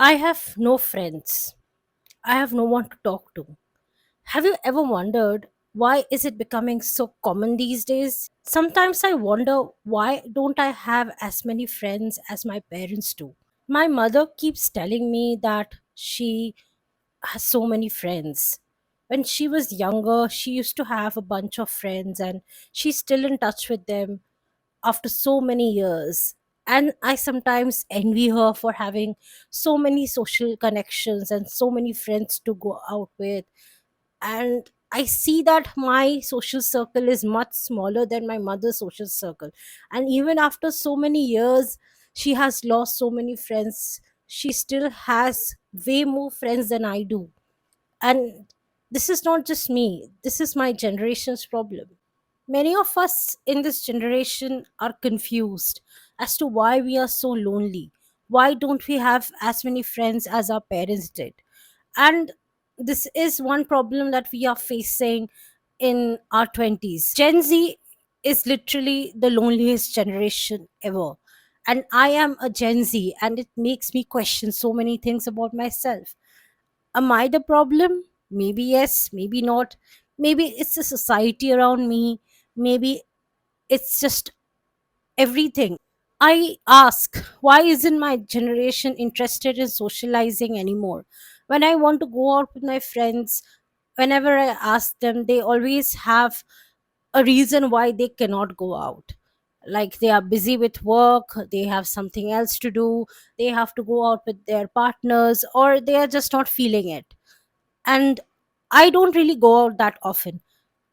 I have no friends. I have no one to talk to. Have you ever wondered why is it becoming so common these days? Sometimes I wonder why don't I have as many friends as my parents do. My mother keeps telling me that she has so many friends. When she was younger, she used to have a bunch of friends and she's still in touch with them after so many years. And I sometimes envy her for having so many social connections and so many friends to go out with. And I see that my social circle is much smaller than my mother's social circle. And even after so many years, she has lost so many friends. She still has way more friends than I do. And this is not just me, this is my generation's problem. Many of us in this generation are confused as to why we are so lonely. Why don't we have as many friends as our parents did? And this is one problem that we are facing in our 20s. Gen Z is literally the loneliest generation ever. And I am a Gen Z, and it makes me question so many things about myself. Am I the problem? Maybe yes, maybe not. Maybe it's the society around me. Maybe it's just everything. I ask, why isn't my generation interested in socializing anymore? When I want to go out with my friends, whenever I ask them, they always have a reason why they cannot go out. Like they are busy with work, they have something else to do, they have to go out with their partners, or they are just not feeling it. And I don't really go out that often.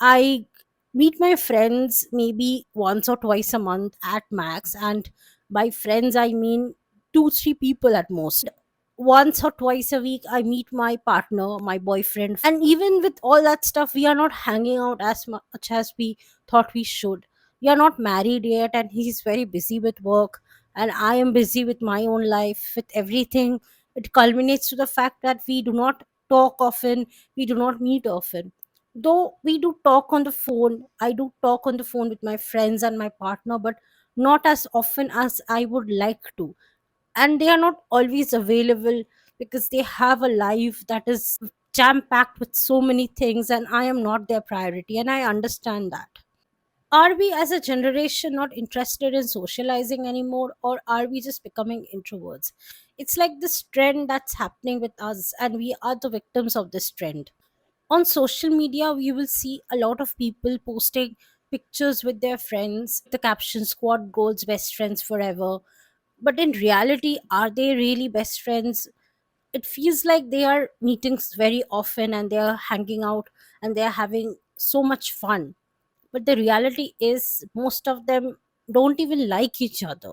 I meet my friends maybe once or twice a month at max, and by friends I mean 2 3 people at most. Once or twice a week I meet my partner, my boyfriend, and even with all that stuff we are not hanging out as much as we thought we should. We are not married yet, and he's very busy with work, and I am busy with my own life, with everything. It culminates to the fact that we do not talk often, we do not meet often. Though we do talk on the phone, I do talk on the phone with my friends and my partner, but not as often as I would like to. And they are not always available because they have a life that is jam packed with so many things, and I am not their priority, and I understand that. Are we as a generation not interested in socializing anymore, or are we just becoming introverts? It's like this trend that's happening with us, and we are the victims of this trend. On social media we will see a lot of people posting pictures with their friends, the caption squad goals best friends forever. But in reality, are they really best friends? It feels like they are meeting very often and they are hanging out and they are having so much fun. But the reality is, most of them don't even like each other.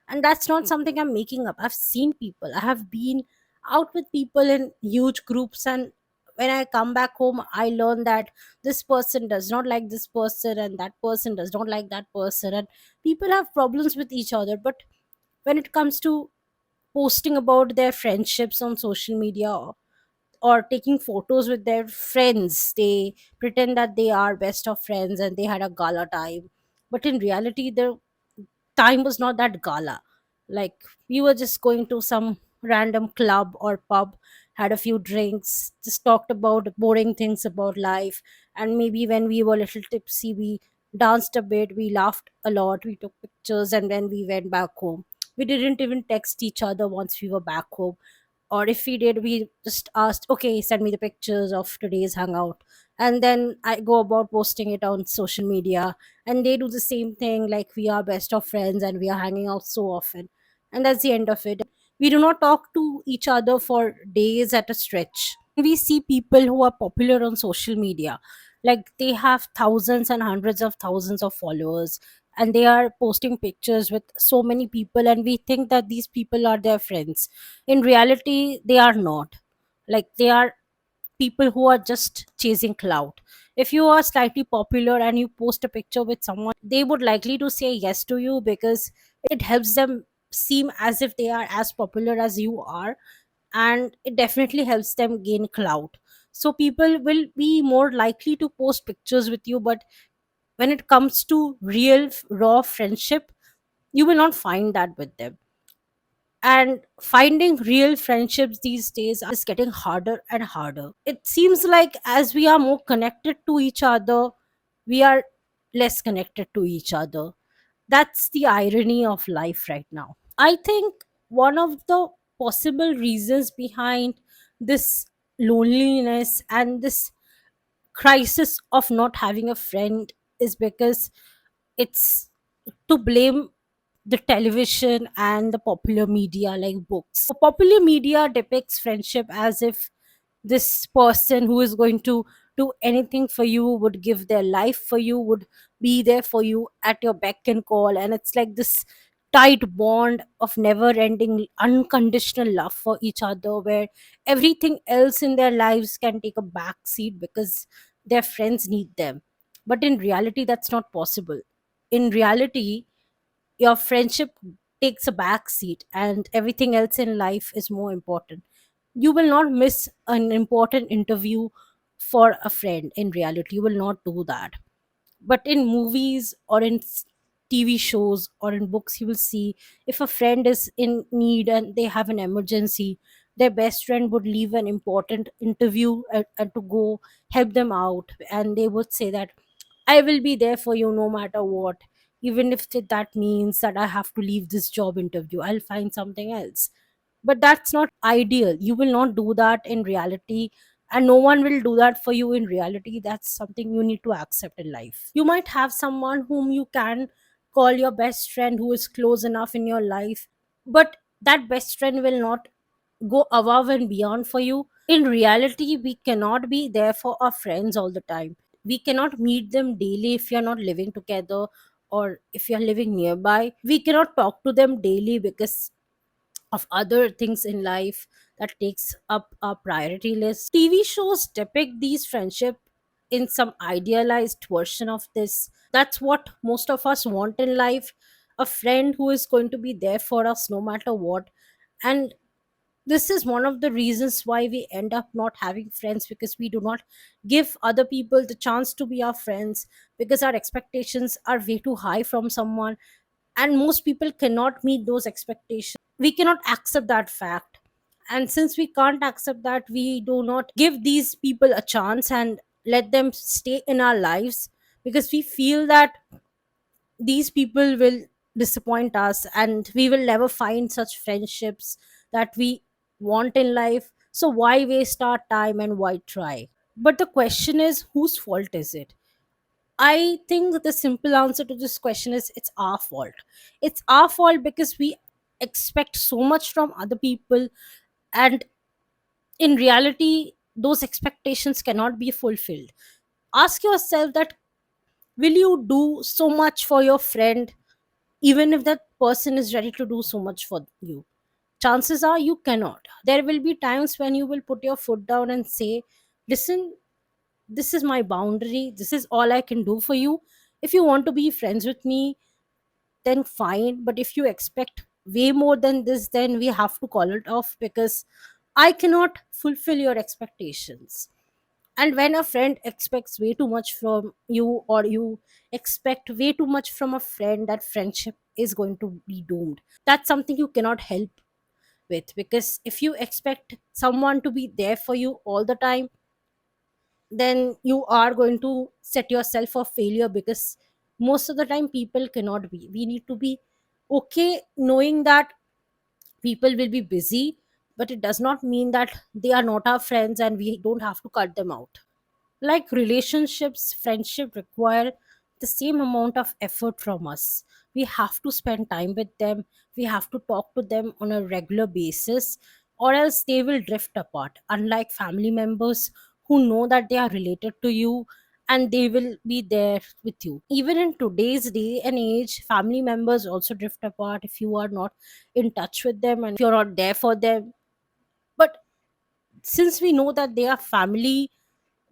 And that's not something I'm making up. I've seen people, I have been out with people in huge groups, and when I come back home, I learn that this person does not like this person, and that person does not like that person, and people have problems with each other. But when it comes to posting about their friendships on social media, or taking photos with their friends, they pretend that they are best of friends and they had a gala time. But in reality, their time was not that gala. Like, we were just going to some random club or pub, had a few drinks, just talked about boring things about life, and maybe when we were a little tipsy, we danced a bit, we laughed a lot, we took pictures, and then we went back home. We didn't even text each other once we were back home, or if we did, we just asked, okay, send me the pictures of today's hangout, and then I go about posting it on social media. And they do the same thing, like we are best of friends and we are hanging out so often, and that's the end of it. We do not talk to each other for days at a stretch. We see people who are popular on social media, like they have thousands and hundreds of thousands of followers, and they are posting pictures with so many people, and we think that these people are their friends. In reality, they are not. Like, they are people who are just chasing clout. If you are slightly popular and you post a picture with someone, they would likely to say yes to you because it helps them seem as if they are as popular as you are, and it definitely helps them gain clout. So people will be more likely to post pictures with you, but when it comes to real raw friendship, you will not find that with them. And finding real friendships these days is getting harder and harder. It seems like as we are more connected to each other, we are less connected to each other. That's the irony of life right now. I think one of the possible reasons behind this loneliness and this crisis of not having a friend is because it's to blame the television and the popular media like books. Popular media depicts friendship as if this person who is going to do anything for you, would give their life for you, would be there for you at your beck and call, and it's like this tight bond of never ending unconditional love for each other, where everything else in their lives can take a back seat because their friends need them. But in reality, that's not possible. In reality, your friendship takes a back seat and everything else in life is more important. You will not miss an important interview for a friend. In reality, you will not do that. But in movies or in TV shows or in books, you will see if a friend is in need and they have an emergency, their best friend would leave an important interview and to go help them out, and they would say that I will be there for you no matter what. Even if that means that I have to leave this job interview, I'll find something else. But that's not ideal. You will not do that in reality, and no one will do that for you in reality. That's something you need to accept in life. You might have someone whom you can call your best friend, who is close enough in your life, but that best friend will not go above and beyond for you. In reality, we cannot be there for our friends all the time. We cannot meet them daily if you're not living together, or if you're living nearby. We cannot talk to them daily because of other things in life that takes up our priority list. TV shows depict these friendship in some idealized version of this. That's what most of us want in life, a friend who is going to be there for us no matter what. And this is one of the reasons why we end up not having friends, because we do not give other people the chance to be our friends, because our expectations are way too high from someone, and most people cannot meet those expectations. We cannot accept that fact, and since we can't accept that, we do not give these people a chance and let them stay in our lives, because we feel that these people will disappoint us and we will never find such friendships that we want in life. So why waste our time and why try? But the question is, whose fault is it? I think the simple answer to this question is, it's our fault. It's our fault because we expect so much from other people, and in reality, those expectations cannot be fulfilled. Ask yourself that, will you do so much for your friend even if that person is ready to do so much for you? Chances are you cannot. There will be times when you will put your foot down and say, listen, this is my boundary, this is all I can do for you. If you want to be friends with me, then fine, but if you expect way more than this, then we have to call it off, because I cannot fulfill your expectations. And when a friend expects way too much from you, or you expect way too much from a friend, that friendship is going to be doomed. That's something you cannot help with, because if you expect someone to be there for you all the time, then you are going to set yourself for failure, because most of the time people cannot be. We need to be okay knowing that people will be busy, but it does not mean that they are not our friends and we don't have to cut them out. Like relationships, friendship require the same amount of effort from us. We have to spend time with them, we have to talk to them on a regular basis, or else they will drift apart. Unlike family members who know that they are related to you and they will be there with you. Even in today's day and age, family members also drift apart if you are not in touch with them and if you're not there for them. But since we know that they are family,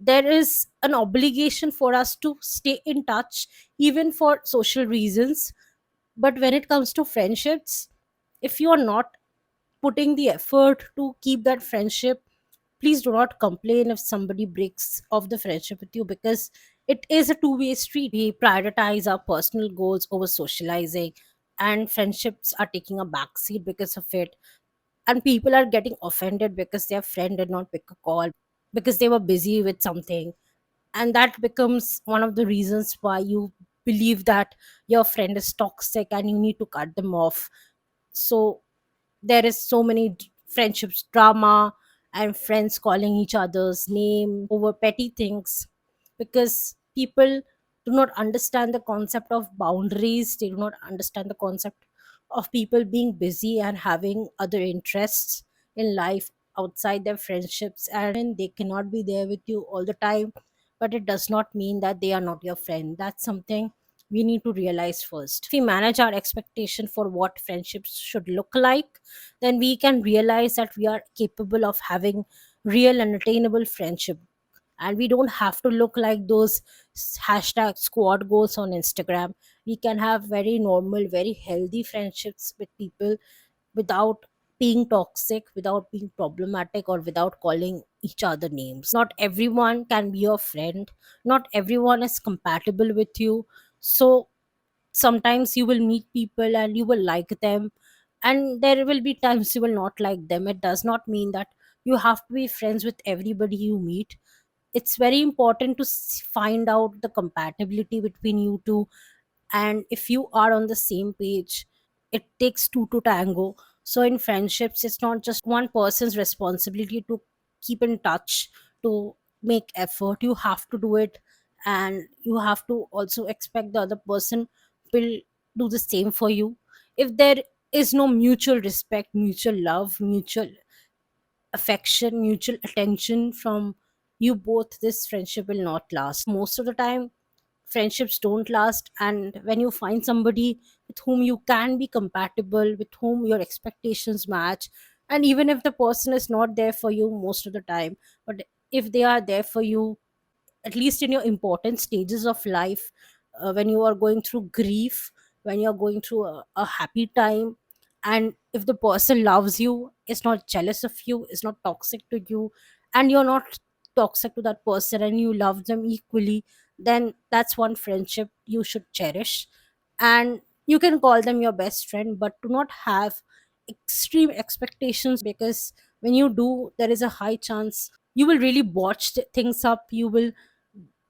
there is an obligation for us to stay in touch, even for social reasons. But when it comes to friendships, if you are not putting the effort to keep that friendship, please do not complain if somebody breaks off the friendship with you, because it is a two-way street. We prioritize our personal goals over socializing, and friendships are taking a backseat because of it, and people are getting offended because their friend did not pick a call because they were busy with something, and that becomes one of the reasons why you believe that your friend is toxic and you need to cut them off. So there is so many friendships drama and friends calling each other's name over petty things, because people do not understand the concept of boundaries. They do not understand the concept of people being busy and having other interests in life outside their friendships, and they cannot be there with you all the time, but it does not mean that they are not your friend. That's something we need to realize first. If we manage our expectation for what friendships should look like, then we can realize that we are capable of having real and attainable friendship, and we don't have to look like those hashtag squad goals on Instagram. We can have very normal, very healthy friendships with people without being toxic, without being problematic, or without calling each other names. Not everyone can be your friend, not everyone is compatible with you. So sometimes you will meet people and you will like them, and there will be times you will not like them. It does not mean that you have to be friends with everybody you meet. It's very important to find out the compatibility between you two, and if you are on the same page, it takes two to tango. So in friendships, it's not just one person's responsibility to keep in touch, to make effort. You have to do it, and you have to also expect the other person will do the same for you. If there is no mutual respect, mutual love, mutual affection, mutual attention from you both, this friendship will not last. Most of the time friendships don't last, and when you find somebody with whom you can be compatible, with whom your expectations match, and even if the person is not there for you most of the time, but if they are there for you at least in your important stages of life, when you are going through grief, when you're going through a happy time, and if the person loves you, is not jealous of you, is not toxic to you, and you're not toxic to that person, and you love them equally, then that's one friendship you should cherish. And you can call them your best friend, but do not have extreme expectations, because when you do, there is a high chance you will really botch things up. You will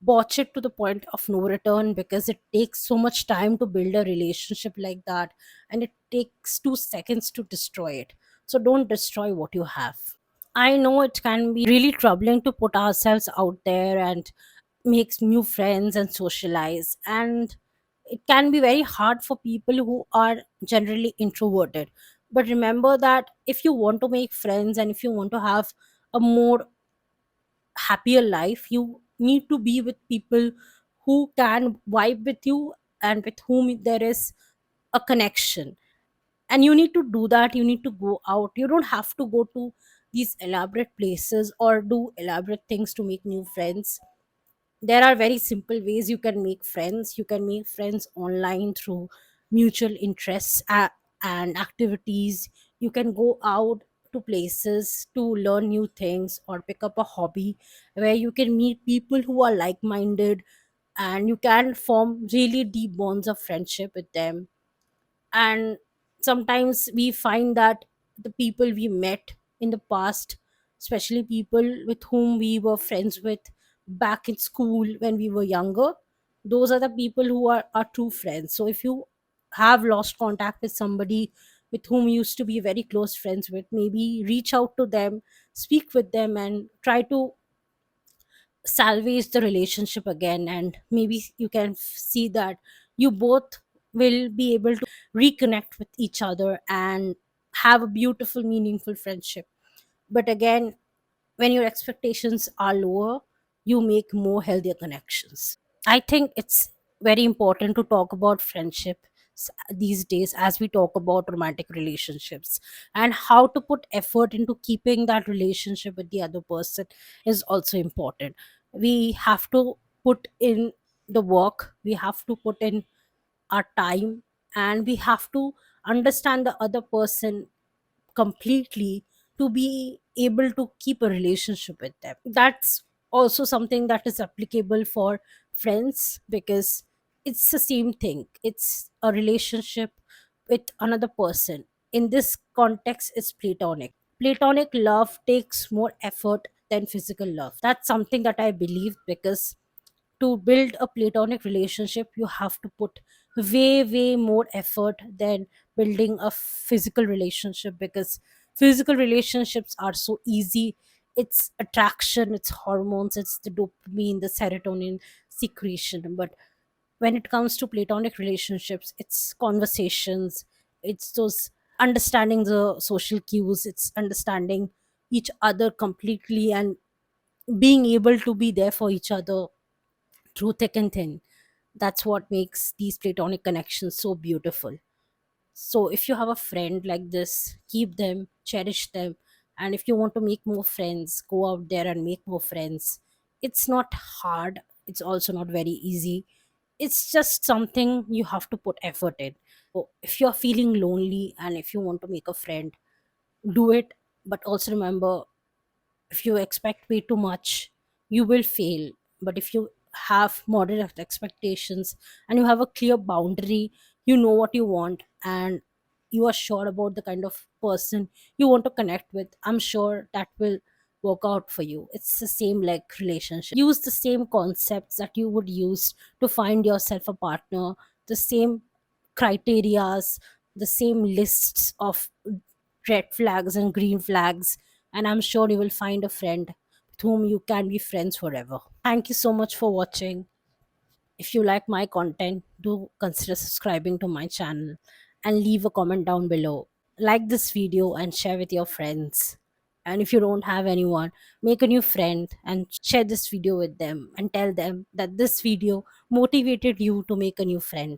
botch it to the point of no return, because it takes so much time to build a relationship like that, and it takes 2 seconds to destroy it. So don't destroy what you have. I know it can be really troubling to put ourselves out there and make new friends and socialize, and it can be very hard for people who are generally introverted. But remember that if you want to make friends and if you want to have a more happier life, you need to be with people who can vibe with you and with whom there is a connection. And you need to do that. You need to go out. You don't have to go to these elaborate places or do elaborate things to make new friends. There are very simple ways you can make friends. You can make friends online through mutual interests and activities. You can go out to places to learn new things or pick up a hobby where you can meet people who are like minded, and you can form really deep bonds of friendship with them. And sometimes we find that the people we met in the past, especially people with whom we were friends with back in school when we were younger, those are the people who are our true friends. So if you have lost contact with somebody with whom you used to be very close friends with, maybe reach out to them, speak with them, and try to salvage the relationship again. And maybe you can see that you both will be able to reconnect with each other and have a beautiful, meaningful friendship. But again, when your expectations are lower, you make more healthier connections. I think it's very important to talk about friendship these days as we talk about romantic relationships, and how to put effort into keeping that relationship with the other person is also important. We have to put in the work, we have to put in our time, and we have to understand the other person completely to be able to keep a relationship with them. That's also something that is applicable for friends, because it's the same thing. It's a relationship with another person. In this context, it's platonic. Platonic love takes more effort than physical love. That's something that I believe, because to build a platonic relationship you have to put way more effort than building a physical relationship, because physical relationships are so easy. It's attraction, it's hormones, it's the dopamine, the serotonin secretion. But when it comes to platonic relationships, it's conversations, it's those understanding the social cues, it's understanding each other completely and being able to be there for each other through thick and thin. That's what makes these platonic connections so beautiful. So if you have a friend like this, keep them, cherish them. And if you want to make more friends, go out there and make more friends. It's not hard, it's also not very easy. It's just something you have to put effort in. So if you're feeling lonely and if you want to make a friend, do it. But also remember, if you expect way too much, you will fail. But if you have moderate expectations and you have a clear boundary, you know what you want, and you are sure about the kind of person you want to connect with, I'm sure that will work out for you. It's the same like relationship. Use the same concepts that you would use to find yourself a partner, the same criterias, the same lists of red flags and green flags, and I'm sure you will find a friend with whom you can be friends forever. Thank you so much for watching. If you like my content, do consider subscribing to my channel and leave a comment down below. Like this video and share with your friends. And if you don't have anyone, make a new friend and share this video with them and tell them that this video motivated you to make a new friend.